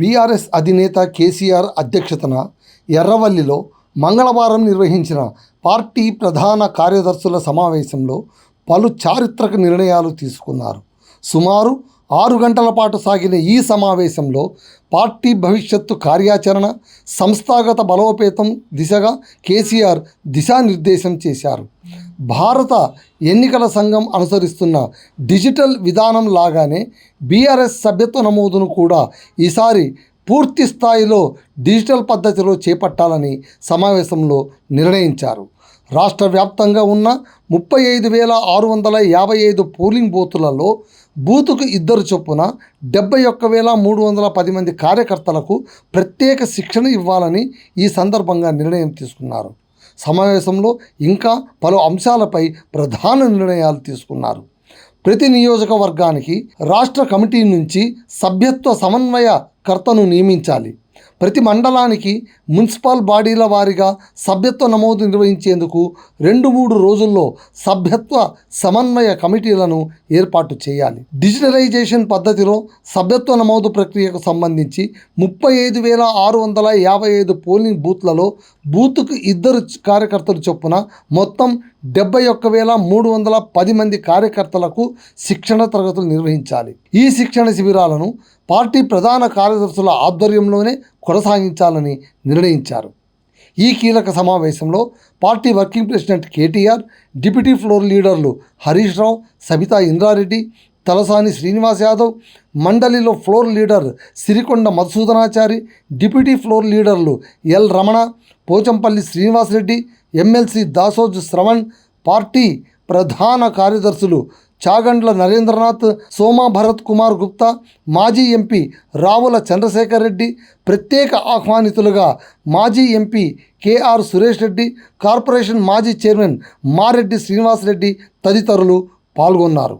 BRS అధినేత కేసీఆర్ అధ్యక్షతన ఎర్రవల్లిలో మంగళవారం నిర్వహించిన పార్టీ ప్రధాన కార్యదర్శుల సమావేశంలో పలు చారిత్రక నిర్ణయాలు తీసుకున్నారు. సుమారు 6 గంటల పాటు సాగిన ఈ సమావేశంలో పార్టీ భవిష్యత్తు కార్యాచరణ, సంస్థాగత బలోపేతం దిశగా కేసీఆర్ దిశానిర్దేశం చేశారు. భారత ఎన్నికల సంఘం అనుసరిస్తున్న డిజిటల్ విధానం లాగానే బీఆర్ఎస్ సభ్యత్వ నమోదును కూడా ఈసారి పూర్తి స్థాయిలో డిజిటల్ పద్ధతిలో చేపట్టాలని సమావేశంలో నిర్ణయించారు. రాష్ట్ర వ్యాప్తంగా ఉన్న 35,655 పోలింగ్ బూతులలో బూతుకు 2 చొప్పున 71,310 మంది కార్యకర్తలకు ప్రత్యేక శిక్షణ ఇవ్వాలని ఈ సందర్భంగా నిర్ణయం తీసుకున్నారు. సమావేశంలో ఇంకా పలు అంశాలపై ప్రధాన నిర్ణయాలు తీసుకున్నారు. ప్రతి నియోజకవర్గానికి రాష్ట్ర కమిటీ నుంచి సభ్యత్వ సమన్వయకర్తను నియమించాలి. ప్రతి మండలానికి మున్సిపల్ బాడీల వారీగా సభ్యత్వ నమోదు నిర్వహించేందుకు 2-3 రోజుల్లో సభ్యత్వ సమన్వయ కమిటీలను ఏర్పాటు చేయాలి. డిజిటలైజేషన్ పద్ధతిలో సభ్యత్వ నమోదు ప్రక్రియకు సంబంధించి 35,655 పోలింగ్ బూత్లలో బూత్కు 2 కార్యకర్తలు చొప్పున మొత్తం 71,310 మంది కార్యకర్తలకు శిక్షణ తరగతులు నిర్వహించాలి. ఈ శిక్షణ శిబిరాలను పార్టీ ప్రధాన కార్యదర్శుల ఆధ్వర్యంలోనే కొనసాగించాలని నిర్ణయించారు. ఈ కీలక సమావేశంలో party working president KTR, deputy floor లీడర్లు హరీష్ రావు, సబితా ఇంద్రారెడ్డి, తలసాని శ్రీనివాస్ యాదవ్, మండలిలో floor leader Sirikonda Madhusudhanachari, deputy floor లీడర్లు L Ramana, Pochampalli Srinivasa Reddy, MLC Dasoju Sravan, party ప్రధాన కార్యదర్శులు చాగండ్ల నరేంద్రనాథ్, సోమా భరత్ కుమార్ గుప్తా, మాజీ ఎంపీ రావుల చంద్రశేఖర్ రెడ్డి, ప్రత్యేక ఆహ్వానితులుగా మాజీ MP KR Suresh Reddy, corporation మాజీ చైర్మన్ మారెడ్డి శ్రీనివాసరెడ్డి తదితరులు పాల్గొన్నారు.